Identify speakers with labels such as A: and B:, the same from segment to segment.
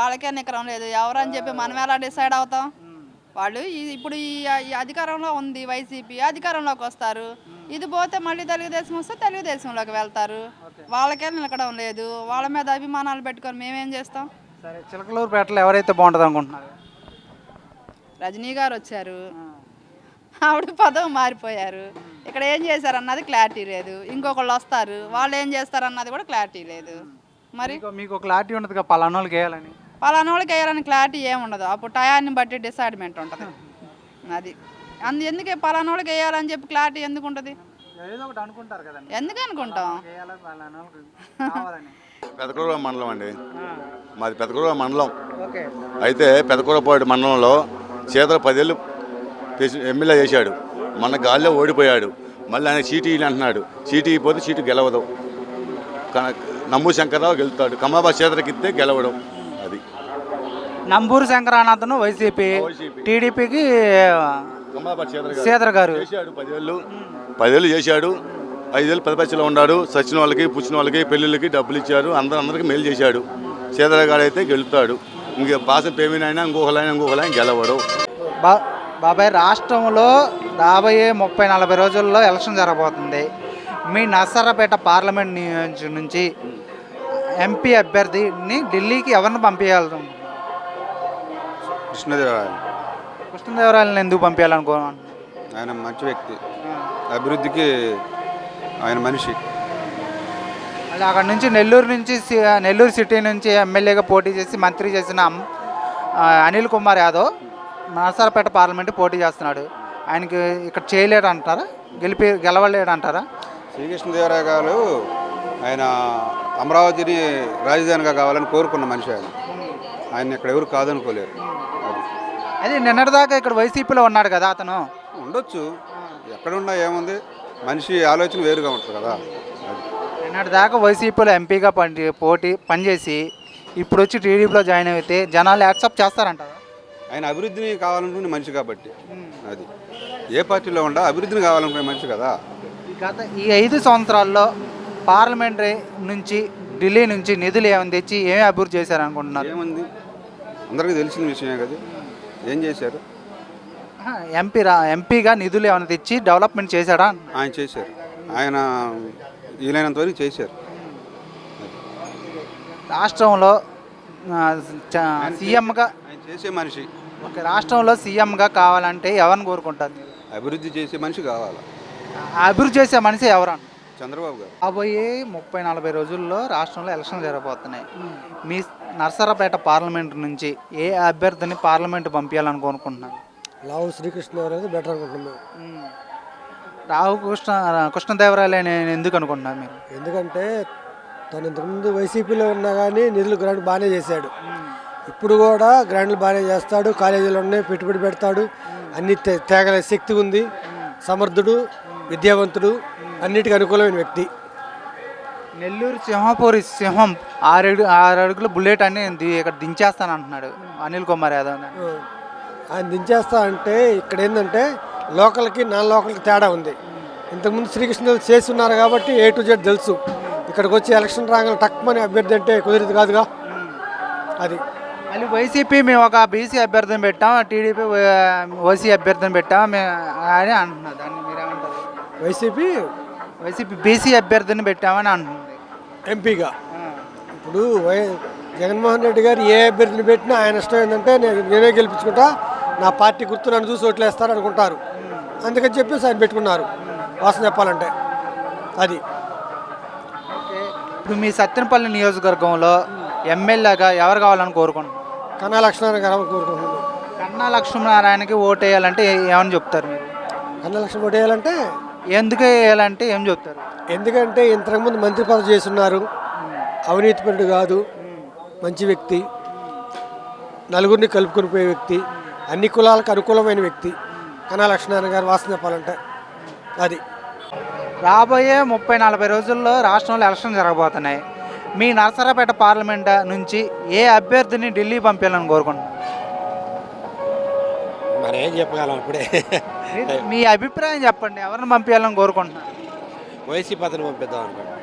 A: వాళ్ళకే నికరం లేదు. ఎవరని చెప్పి మనం ఎలా డిసైడ్ అవుతాం? వాళ్ళు ఇప్పుడు ఈ అధికారంలో ఉంది వైసీపీ, అధికారంలోకి వస్తారు. ఇది పోతే మళ్ళీ తెలుగుదేశం వస్తే తెలుగుదేశంలోకి వెళ్తారు. వాళ్ళకే నిలకడం లేదు. వాళ్ళ మీద అభిమానాలు పెట్టుకొని మేమేం చేస్తాం?
B: సరే, చిలకలూరుపేటలో ఎవరైతే బాగుంటుంది అనుకుంటున్నారు?
A: రజనీ గారు వచ్చారు, ఆవిడ పదవి మారిపోయారు. ఇక్కడ ఏం చేశారన్నది క్లారిటీ లేదు. ఇంకొకళ్ళు వస్తారు, వాళ్ళు ఏం చేస్తారన్నది కూడా క్లారిటీ లేదు. మరి
B: మీకు ఒక క్లారిటీ ఉండదు కదా పలానోళ్ళకి వేయాలని.
A: పలానోళ్ళకి వేయాలని క్లారిటీ ఏముండదు. అప్పుడు టయాన్ని బట్టి డిసైడ్మెంట్ ఉంటుంది. అది ఎందుకే పలానోళ్ళకి వేయాలని చెప్పి క్లారిటీ ఎందుకు ఉంటుంది?
B: ఏదో ఒకటి అనుకుంటారు కదండి,
A: ఎందుకు అనుకుంటాం?
C: పెదకూర మండలం అండి, మాది పెదకూర మండలం.
B: ఓకే.
C: అయితే పెదకూరపాడు మండలంలో చేతలు 10 ఏళ్ళు ఎమ్మెల్యే చేశాడు. మన గాల్లో ఓడిపోయాడు. మళ్ళీ ఆయన సీటు అంటున్నాడు. సీటు ఇవ్వకపోతే సీటు గెలవదు. నమ్ము శంకర్రావు గెలుతాడు. కమలాబాద్ చేతలకి ఇస్తే గెలవడం. అది
B: నంబూరు శంకరానాథన్ వైసీపీ, టీడీపీకి
C: కమలాబాద్
B: శ్రీధర్ గారు
C: చేశాడు. 10 ఏళ్ళు చేశాడు. 5 ఏళ్ళు ప్రతిపక్షంలో ఉన్నాడు. సచిన వాళ్ళకి పుచ్చిన వాళ్ళకి పెళ్ళిళ్ళకి డబ్బులు ఇచ్చారు. అందరికీ మేలు చేశాడు. శ్రీధర్ గారు అయితే గెలుతాడు. ఇంక భాష పేమినైనా ఇంకొకలైనా గెలవడు.
B: బాబాయ్, రాష్ట్రంలో రాబోయే 30-40 రోజుల్లో ఎలక్షన్ జరగబోతుంది. మీ నర్సరాపేట పార్లమెంట్ నియోజకవర్గం నుంచి ఎంపీ అభ్యర్థిని ఢిల్లీకి ఎవరిని పంపించాలి? కృష్ణదేవరాయలని ఎందుకు పంపించాలనుకోవాలి?
D: ఆయన మంచి వ్యక్తి, అభివృద్ధికి ఆయన మనిషి.
B: మళ్ళీ అక్కడ నుంచి నెల్లూరు సిటీ నుంచి ఎమ్మెల్యేగా పోటీ చేసి మంత్రి చేసిన అనిల్ కుమార్ యాదవ్ నర్సరాపేట పార్లమెంట్ పోటీ చేస్తున్నాడు. ఆయనకి ఇక్కడ చేయలేడు అంటారా? గెలవలేడు అంటారా?
D: శ్రీకృష్ణదేవరాయ గారు ఆయన అమరావతిని రాజధానిగా కావాలని కోరుకున్న మనిషి. ఆయన ఇక్కడ ఎవరు కాదనుకోలేరు.
B: అది నిన్నటిదాకా ఇక్కడ వైసీపీలో ఉన్నాడు కదా అతను.
D: ఉండొచ్చు, ఎక్కడున్నా ఏముంది, మనిషి ఆలోచన వేరుగా ఉంటుంది కదా.
B: నిన్నటిదాకా వైసీపీలో ఎంపీగా పనిచేసి ఇప్పుడు వచ్చి టీడీపీలో జాయిన్ అయితే జనాలు యాక్సెప్ట్ చేస్తారంటారా?
D: ఆయన అభివృద్ధిని కావాలనుకునే మనిషి కాబట్టి. అది ఏ పార్టీలో ఉండా అభివృద్ధిని కావాలనుకునే మనిషి కదా.
B: గత ఈ 5 సంవత్సరాల్లో పార్లమెంటరీ నుంచి ఢిల్లీ నుంచి నిధులు ఏమైనా తెచ్చి ఏమి అభివృద్ధి చేశారనుకుంటున్నారు?
D: ఏముంది, అందరికీ తెలిసిన విషయమే కదా. ఏం చేశారు?
B: ఎంపీగా నిధులు ఏమైనా తెచ్చి డెవలప్మెంట్ చేశాడా?
D: ఆయన చేశారు. ఆయన వీలైనంత వరకు చేశారు.
B: రాష్ట్రంలో సీఎంగా
D: ఆయన చేసే మనిషి.
B: ఓకే, రాష్ట్రంలో సీఎంగా కావాలంటే ఎవరిని కోరుకుంటారు?
D: అభివృద్ధి చేసే మనిషి కావాలి.
B: అభివృద్ధి చేసే మనిషి ఎవరన్నా?
D: చంద్రబాబు గారు.
B: రాబోయే 30-40 రోజుల్లో రాష్ట్రంలో ఎలక్షన్ జరగబోతున్నాయి. మీ నర్సరాపేట పార్లమెంట్ నుంచి ఏ అభ్యర్థిని పార్లమెంటు పంపించాలని కోరుకుంటున్నారు?
E: లావు శ్రీకృష్ణదేవరాయలు బెటర్ అనుకుంటున్నాం.
B: కృష్ణదేవరాయలు ఎందుకు అనుకుంటున్నారు మీరు?
E: ఎందుకంటే తను ఇంతకుముందు వైసీపీలో ఉన్నా కానీ నిధులు గ్రాంట్ బాగానే చేశాడు. ఇప్పుడు కూడా గ్రాంట్లు బాగానే చేస్తాడు. కాలేజీలో ఉన్నాయి, పెట్టుబడి పెడతాడు. అన్ని తేగల శక్తి ఉంది. సమర్థుడు, విద్యావంతుడు, అన్నిటికీ అనుకూలమైన వ్యక్తి.
B: నెల్లూరు సింహపూరి సింహం 6 అడుగుల బుల్లెట్ అని ఇక్కడ దించేస్తాను అంటున్నాడు అనిల్ కుమార్ యాదవ్.
E: ఆయన దించేస్తా అంటే ఇక్కడ ఏంటంటే లోకల్కి నాన్ లోకల్కి తేడా ఉంది. ఇంతకుముందు శ్రీకృష్ణదేవరాయలు చేసి ఉన్నారు కాబట్టి A to Z తెలుసు. ఇక్కడికి వచ్చి ఎలక్షన్ రాగానే టక్మని అభ్యర్థి అంటే కుదిరేది కాదుగా. అది
B: మళ్ళీ వైసీపీ మేము ఒక బీసీ అభ్యర్థిని పెట్టాం, టీడీపీ ఓసీ అభ్యర్థిని పెట్టాం అని అంటున్నారు. దాన్ని మీరేమంటారు?
E: వైసీపీ
B: బీసీ అభ్యర్థిని పెట్టామని అంటున్నారు
E: ఎంపీగా. ఇప్పుడు జగన్మోహన్ రెడ్డి గారు ఏ అభ్యర్థిని పెట్టినా ఆయన ఇష్టం ఏంటంటే నేనే గెలిపించుకుంటా, నా పార్టీ గుర్తు నన్ను చూసి ఓట్లు వేస్తారు అనుకుంటారు. అందుకని చెప్పేసి ఆయన పెట్టుకున్నారు. వాసన చెప్పాలంటే అది.
B: ఇప్పుడు మీ సత్తెనపల్లి నియోజకవర్గంలో ఎమ్మెల్యేగా ఎవరు కావాలని కోరుకుంటున్నారు?
E: కన్నా లక్ష్మీనారాయణ గారు కోరుకుంటున్నాను.
B: కన్నా లక్ష్మీనారాయణకి ఓటు వేయాలంటే ఏమని చెప్తారు మీరు?
E: కన్నా లక్ష్మీ ఓటు వేయాలంటే
B: ఎందుకు వేయాలంటే ఏం చెప్తారు?
E: ఎందుకంటే ఇంతకుముందు మంత్రి పదవి చేస్తున్నారు. అవినీతిపరుడు కాదు, మంచి వ్యక్తి, నలుగురిని కలుపుకొని పోయే వ్యక్తి, అన్ని కులాలకు అనుకూలమైన వ్యక్తి కన్నా లక్ష్మీనారాయణ గారు. వాసన చెప్పాలంటే అది.
B: రాబోయే 30-40 రోజుల్లో రాష్ట్రంలో ఎలక్షన్ జరగబోతున్నాయి. మీ నర్సరాపేట పార్లమెంట్ నుంచి ఏ అభ్యర్థిని ఢిల్లీ పంపించాలని కోరుకుంటున్నారు?
F: మరి ఏం చెప్పగలం ఇప్పుడే.
B: మీ అభిప్రాయం చెప్పండి, ఎవరిని పంపించాలని కోరుకుంటున్నారు?
F: వైసీపీ అతను పంపిద్దాం అనుకోండి.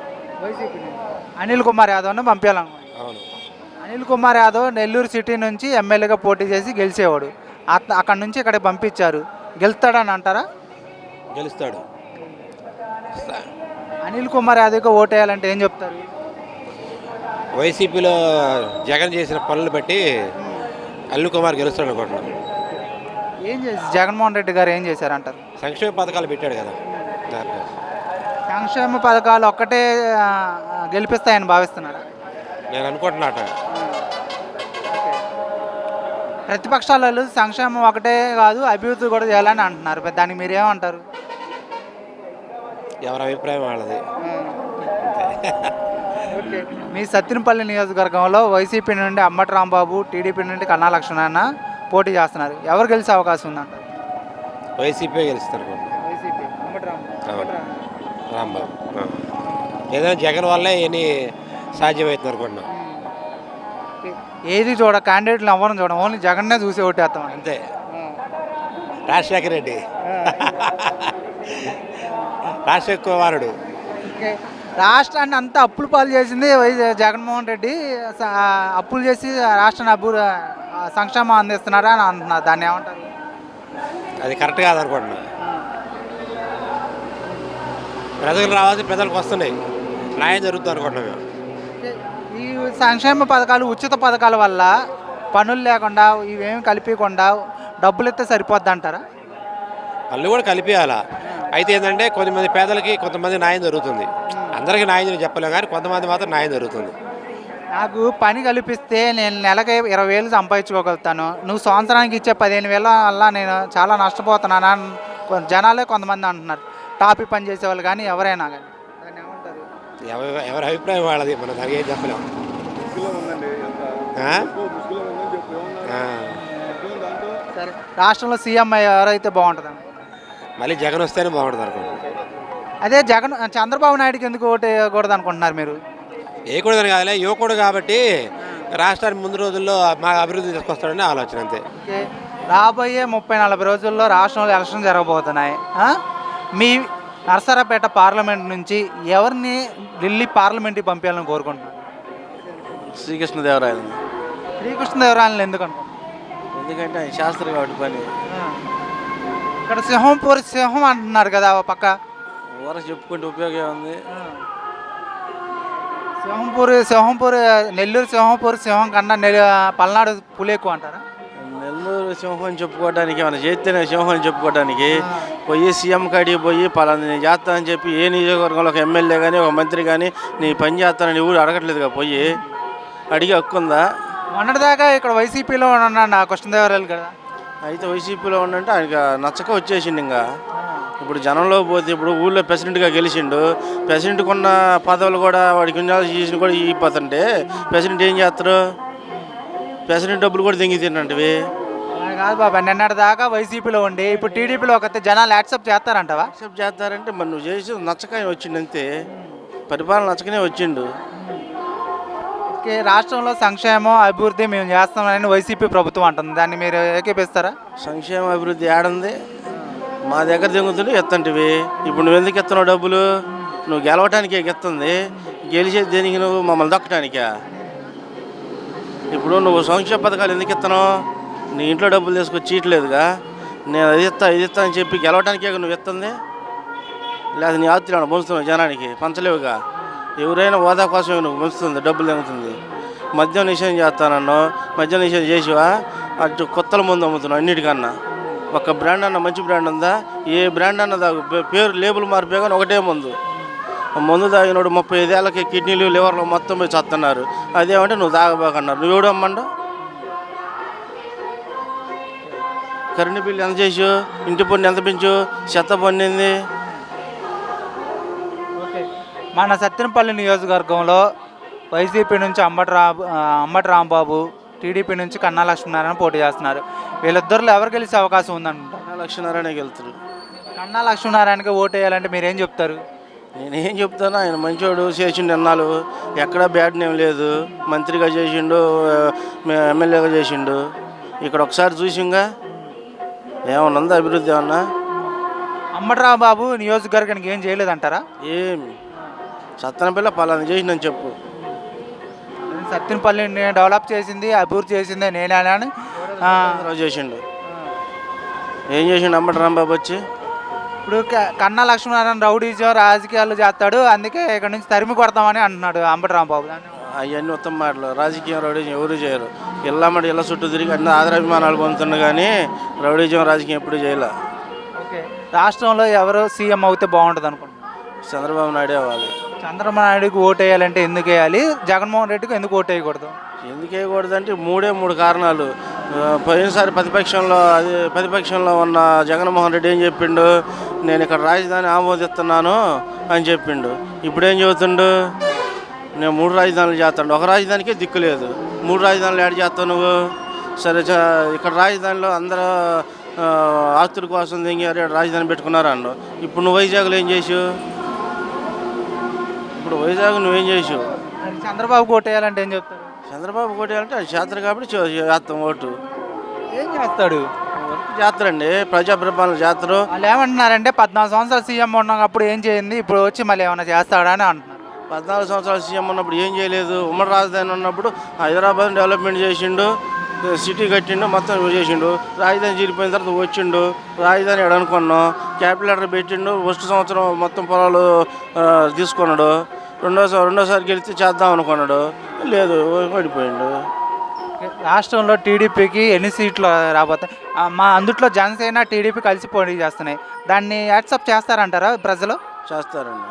B: వైసీపీ అనిల్ కుమార్ యాదవ్ని పంపించాలనుకుంటున్నారు.
F: అవును.
B: అనిల్ కుమార్ యాదవ్ నెల్లూరు సిటీ నుంచి ఎమ్మెల్యేగా పోటీ చేసి గెలిచేవాడు. అక్కడ నుంచి ఇక్కడ పంపించారు. గెలుస్తాడని అంటారా?
F: గెలుస్తాడు.
B: అనిల్ కుమార్ యాదవ్కి ఓటేయాలంటే ఏం చెప్తారు?
F: వైసీపీలో జగన్ చేసిన పనులు బట్టి అనిల్ కుమార్ గెలుస్తాడు అనుకుంటున్నాను.
B: ఏం చేసి జగన్మోహన్ రెడ్డి గారు ఏం చేశారంటారు?
F: సంక్షేమ పథకాలు పెట్టాడు కదా, దాంట్లో
B: సంక్షేమ పథకాలు ఒక్కటే గెలిపిస్తాయని భావిస్తున్నారా?
F: నేను అనుకుంటున్నాట.
B: ప్రతిపక్షాలు సంక్షేమం ఒకటే కాదు అభివృద్ధి కూడా చేయాలని అంటున్నారు. దానికి మీరేమంటారు?
F: ఎవరి అభిప్రాయం వాళ్ళది.
B: మీ సత్తినపల్లి నియోజకవర్గంలో వైసీపీ నుండి అంబటి రాంబాబు, టీడీపీ నుండి కన్నా లక్ష్మణ పోటీ చేస్తున్నారు. ఎవరు గెలిచే అవకాశం ఉందంటారు?
F: వైసీపీ గెలుస్తారు
B: వైసీపీ
F: రాంబాబు. ఏదైనా జగన్ వల్లే ఎన్ని సాధ్యమవుతుంది అనుకుంటున్నాం.
B: ఏది చూడ క్యాండిడేట్లు ఎవరిని చూడ, ఓన్లీ జగన్నే చూసి ఓటేస్తాం
F: అంతే. రాజశేఖర రెడ్డి రాజశేఖర కుమారుడు.
B: రాష్ట్రాన్ని అంతా అప్పులు పాలు చేసింది జగన్మోహన్ రెడ్డి. అప్పులు చేసి రాష్ట్రాన్ని సంక్షేమం అందిస్తున్నారా అని అంటున్నారు. దాన్ని ఏమంటారు?
F: అది కరెక్ట్ కాదనుకుంటున్నా. ప్రజలకు రావాల్సి ప్రజలకు వస్తున్నాయి, న్యాయం జరుగుతుంది అనుకుంటున్నాం మేము.
B: ఈ సంక్షేమ పథకాలు, ఉచిత పథకాల వల్ల పనులు లేకుండా ఇవేమి కలిపకుండా డబ్బులు ఇస్తే సరిపోద్ది అంటారా?
F: పనులు కూడా కలిపేయాలా. అయితే ఏంటంటే కొంతమంది పేదలకి కొంతమంది న్యాయం జరుగుతుంది. అందరికీ న్యాయం చెప్పలేము, కానీ కొంతమంది మాత్రం న్యాయం జరుగుతుంది.
B: నాకు పని కల్పిస్తే నేను నెలకి 20,000 సంపాదించుకోగలుగుతాను, నువ్వు సంవత్సరానికి ఇచ్చే 15,000 వల్ల నేను చాలా నష్టపోతున్నాను అని జనాలే కొంతమంది అంటున్నారు. టాపీ పని చేసేవాళ్ళు కానీ ఎవరైనా కానీ. దాన్ని ఏమంటారు?
F: ఎవరి అభిప్రాయం వాళ్ళది, మనం దానికి ఏం చెప్పలేము.
B: సరే, రాష్ట్రంలో సీఎం ఎవరైతే బాగుంటుంది?
F: మళ్ళీ జగన్ వస్తేనే బాగుంటుంది అనుకుంటున్నాను.
B: అదే చంద్రబాబు నాయుడుకి ఎందుకు ఓటు వేయకూడదు అనుకుంటున్నారు మీరు?
F: వేయకూడదని కాదులే, యువకుడు కాబట్టి రాష్ట్రాన్ని ముందు రోజుల్లో మా అభివృద్ధి తీసుకొస్తాడని ఆలోచన అంతే.
B: రాబోయే 30-40 రోజుల్లో రాష్ట్రంలో ఎలక్షన్ జరగబోతున్నాయి. మీ నరసరావుపేట పార్లమెంట్ నుంచి ఎవరిని ఢిల్లీ పార్లమెంట్కి పంపించాలని కోరుకుంటున్నారు?
G: శ్రీకృష్ణదేవరాయలు.
B: శ్రీకృష్ణదేవరాయలు ఎందుకు అనుకుంటున్నారు?
G: ఎందుకంటే ఆయన శాస్త్రి కాబట్టి పని.
B: ఇక్కడ సింహం అంటున్నారు కదా పక్క.
G: ఊరకు చెప్పుకుంటే ఉపయోగం ఉంది.
B: నెల్లూరు సింహం కన్నా పల్నాడు పులి ఎక్కువ అంటారా?
G: నెల్లూరు సింహం అని చెప్పుకోవడానికి మన చేస్తేనే సింహం అని చెప్పుకోవడానికి పోయి సీఎం కాడికి పోయి పలానా నేను చేస్తానని చెప్పి ఏ నియోజకవర్గంలో ఒక ఎమ్మెల్యే కానీ ఒక మంత్రి కానీ నీ పని చేస్తానని ఊరు అడగట్లేదుగా, పోయి అడిగి హక్కుందా?
B: మొన్నటిదాకా ఇక్కడ వైసీపీలో ఉన్నాడు కృష్ణదేవరాయలు కదా.
G: అయితే వైసీపీలో ఉండంటే ఆయనకి నచ్చక వచ్చేసిండు. ఇంకా ఇప్పుడు జనంలో పోతే ఇప్పుడు ఊళ్ళో ప్రెసిడెంట్గా గెలిచిండు, ప్రెసిడెంట్కి ఉన్న పదవులు కూడా వాడికి చేసిన కూడా ఇపోతుంటే ప్రెసిడెంట్ ఏం చేస్తారు? ప్రెసిడెంట్ డబ్బులు కూడా తెంగి తిన్నవి.
B: కాదు బాబా, నిన్నటి దాకా వైసీపీలో ఉండి ఇప్పుడు టీడీపీలో ఒక జనాలు యాక్సెప్ట్ చేస్తారంటవా?
G: యాక్సెప్ట్ చేస్తారంటే మరి నువ్వు చేసి నచ్చక వచ్చిండు అంతే, పరిపాలన నచ్చకనే వచ్చిండు.
B: రాష్ట్రంలో సంక్షేమం అభివృద్ధి మేము చేస్తామని వైసీపీ ప్రభుత్వం అంటుంది. దాన్ని మీరు ఏకీపిస్తారా?
G: సంక్షేమ అభివృద్ధి ఏడుంది? మా దగ్గర దిగుతుంటే ఎత్తంటివి. ఇప్పుడు నువ్వు ఎందుకు ఎత్తున్నావు డబ్బులు? నువ్వు గెలవటానికే ఎత్తుంది, గెలిచేది దేనికి? నువ్వు మమ్మల్ని దక్కటానికా? ఇప్పుడు నువ్వు సంక్షేమ పథకాలు ఎందుకు ఎత్తున్నావు? నీ ఇంట్లో డబ్బులు తీసుకొచ్చి చీట్లేదుగా. నేను అది ఇస్తా అని చెప్పి గెలవటానికే నువ్వు ఎత్తుంది. లేదా నీ ఆస్తులు పంచుతున్నావు జనానికి, పంచలేవుగా. ఎవరైనా హోదా కోసమే నువ్వు పంచుతుంది, డబ్బులు తెగుతుంది. మద్యం నిషేధం చేస్తానన్నావు, మద్యం నిషేధం చేసివా? అటు కొత్తల ముందు అమ్ముతున్నావు. అన్నిటికన్నా ఒక బ్రాండ్ అన్న మంచి బ్రాండ్ ఉందా? ఏ బ్రాండ్ అన్న పేరు లేబుల్ మారిపోయి కానీ ఒకటే మందు తాగినోడు 35 ఏళ్ళకి కిడ్నీలు లివర్లు మొత్తం పోయి చస్తున్నారు. అదేమంటే నువ్వు తాగబోకన్నారు. నువ్వు ఎవడు అమ్మండు? కరెంటు బిల్లు ఎంత చేసు, ఇంటి పన్ను ఎంత పెంచు, చెత్త పన్నింది.
B: మన సత్తెనపల్లి నియోజకవర్గంలో వైసీపీ నుంచి అంబటి రాంబాబు, టీడీపీ నుంచి కన్నా లక్ష్మీనారాయణ పోటీ చేస్తున్నారు. వీళ్ళిద్దరిలో ఎవరు గెలిచే అవకాశం ఉందంటారు?
G: కన్నా లక్ష్మీనారాయణ గెలుతారు.
B: కన్నా లక్ష్మీనారాయణకి ఓటు వేయాలంటే మీరేం చెప్తారు?
G: నేనేం చెప్తాను, ఆయన మంచోడు, చేసిండు అన్నాలు, ఎక్కడా బ్యాడ్ నేమ్ లేదు. మంత్రిగా చేసిండు, ఎమ్మెల్యేగా చేసిండు. ఇక్కడ ఒకసారి చూసింగా ఏమన్నా ఉందా అభివృద్ధి? ఏమన్నా
B: అంబటి రాంబాబు నియోజకవర్గానికి ఏం చేయలేదంటారా?
G: ఏమి సత్తెనపల్లి పలానా చేసిందని చెప్పు.
B: సత్తినపల్లిని డెవలప్ చేసింది, అభివృద్ధి చేసింది నేనే అని
G: రావు చేసిండు. ఏం చేసిండు అంబటి రాంబాబు వచ్చి?
B: ఇప్పుడు కన్నా లక్ష్మీనారాయణ రౌడీజం రాజకీయాలు చేస్తాడు, అందుకే ఇక్కడ నుంచి తరిమి కొడతామని అంటున్నాడు అంబటి రాంబాబు.
G: అవన్నీ ఉత్తమ మాటలు. రాజకీయం రౌడీజం ఎవరు చేయరు. ఇళ్ళమ్మడి ఇళ్ళ చుట్టూ తిరిగి అన్ని ఆదరాభిమానాలు పొందుతుండు కానీ రౌడీజం రాజకీయం ఎప్పుడు చేయలే.
B: ఓకే, రాష్ట్రంలో ఎవరు సీఎం అవుతే బాగుంటుంది అనుకుంటున్నారు?
G: చంద్రబాబు నాయుడు అవ్వాలి.
B: చంద్రబాబు నాయుడుకి ఓటు వేయాలంటే ఎందుకు వేయాలి, జగన్మోహన్ రెడ్డికి ఎందుకు ఓటు వేయకూడదు?
G: ఎందుకు వేయకూడదంటే మూడు కారణాలు. పోయినసారి ప్రతిపక్షంలో ఉన్న జగన్మోహన్ రెడ్డి ఏం చెప్పిండు? నేను ఇక్కడ రాజధాని ఆమోదిస్తున్నాను అని చెప్పిండు. ఇప్పుడేం చెబుతుండు? నేను 3 రాజధానులు చేస్తాడు. ఒక రాజధానికే దిక్కు లేదు. 3 రాజధానులు యాడ్ చేస్తావు నువ్వు. సరే, ఇక్కడ రాజధానిలో అందరూ ఆస్తుల కోసం దిగారు, రాజధాని పెట్టుకున్నారు అన్నావు. ఇప్పుడు నువ్వు వైజాగ్లో ఏం చేసావు? వైజాగ్ నువ్వేం చేసావు?
B: చంద్రబాబు ఓటు వేయాలంటే ఏం చెప్తారు?
G: చంద్రబాబు ఓటు వేయాలంటే అది చేస్తారు కాబట్టి చేస్తాం ఓటు.
B: ఏం చేస్తాడు?
G: వర్క్ చేస్తారండి, ప్రజాప్రభావం చేస్తారు.
B: వాళ్ళు ఏమంటున్నారంటే 14 సంవత్సరాలు సీఎం ఉన్నప్పుడు ఏం చేయింది, ఇప్పుడు వచ్చి మళ్ళీ ఏమైనా చేస్తాడా అని అంటున్నారు.
G: 14 సంవత్సరాలు సీఎం ఉన్నప్పుడు ఏం చేయలేదు. ఉమ్మడి రాజధాని ఉన్నప్పుడు హైదరాబాద్ డెవలప్మెంట్ చేసిండు, సిటీ కట్టిండు, మొత్తం చేసిండు. రాజధాని చీలిపోయిన తర్వాత వచ్చిండు, రాజధాని ఎడనుకున్నాం, క్యాపిటల్ లెటర్ పెట్టిండు. ఫస్ట్ సంవత్సరం మొత్తం పొలాలు తీసుకున్నాడు. రెండోసారి గెలిచి చేద్దాం అనుకున్నాడు, లేదు ఓడిపోయిండు.
B: రాష్ట్రంలో టీడీపీకి ఎన్ని సీట్లు రాబోతాయి? అందుట్లో జనసేన టీడీపీ కలిసి పోటీ చేస్తున్నాయి. దాన్ని యాక్సెప్ట్ చేస్తారంటారా ప్రజలు?
G: చేస్తారండి.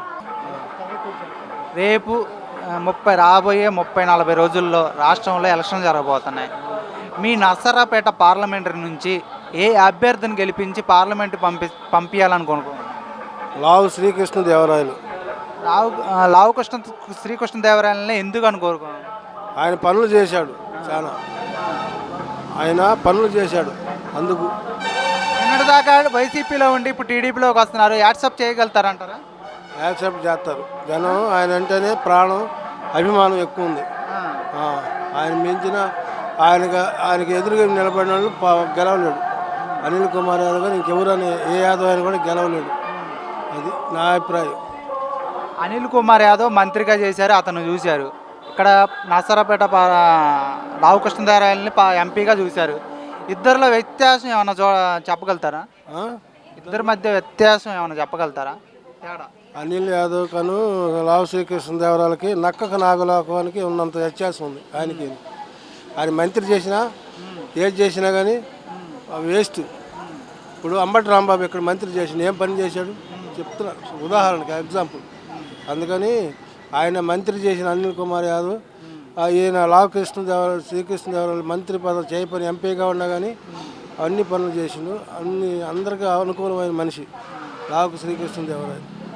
B: రేపు రాబోయే 30-40 రోజుల్లో రాష్ట్రంలో ఎలక్షన్ జరగబోతున్నాయి. మీ నర్సరాపేట పార్లమెంటరీ నుంచి ఏ అభ్యర్థిని గెలిపించి పార్లమెంట్ పంపించాలనుకుంటున్నారు?
E: లావు శ్రీకృష్ణదేవరాయలు.
B: లావు శ్రీకృష్ణదేవరాయలని ఎందుకు అనుకోరుకున్నాను?
E: ఆయన పనులు చేశాడు, చాలా ఆయన పనులు చేశాడు, అందుకు.
B: నిన్నటిదాకా వైసీపీలో ఉండి ఇప్పుడు టీడీపీలోకి వస్తున్నారు, యాక్సెప్ట్ చేయగలుగుతారంటారా?
E: యాక్సెప్ట్ చేస్తారు జనం. ఆయన అంటేనే ప్రాణం, అభిమానం ఎక్కువ ఉంది. ఆయన మించిన ఆయనకి ఎదురుగా నిలబడిన వాళ్ళు గెలవలేడు. అనిల్ కుమార్ యాదవ్ కానీ ఇంకెవరని ఏ యాదవ్ ఆయన కూడా గెలవలేడు. అది నా అభిప్రాయం.
B: అనిల్ కుమార్ యాదవ్ మంత్రిగా చేశారు, అతను చూశారు. ఇక్కడ నర్సరాపేట లావు కృష్ణదేవరాయలని ఎంపీగా చూశారు. ఇద్దరిలో వ్యత్యాసం ఏమైనా చెప్పగలుగుతారా? ఇద్దరి మధ్య వ్యత్యాసం ఏమైనా చెప్పగలుగుతారా? తేడా
E: అనిల్ యాదవ్ కను లావు శ్రీకృష్ణదేవరాయలకి నక్కకు నాగలోకానికి ఉన్నంత వ్యత్యాసం ఉంది. ఆయనకి ఆయన మంత్రి చేసినా ఏది చేసినా కానీ వేస్ట్. ఇప్పుడు అంబటి రాంబాబు ఇక్కడ మంత్రి చేసిన ఏం పని చేశాడు చెప్తున్నా, ఉదాహరణకి ఎగ్జాంపుల్. అందుకని ఆయన మంత్రి చేసిన అనిల్ కుమార్ యాదవ్, ఈయన లావు శ్రీకృష్ణదేవరాయలు మంత్రి పదవి చేయపని ఎంపీగా ఉన్నా కానీ అన్ని పనులు చేసిండు. అందరికీ అనుకూలమైన మనిషి లావు శ్రీకృష్ణదేవరాయలు.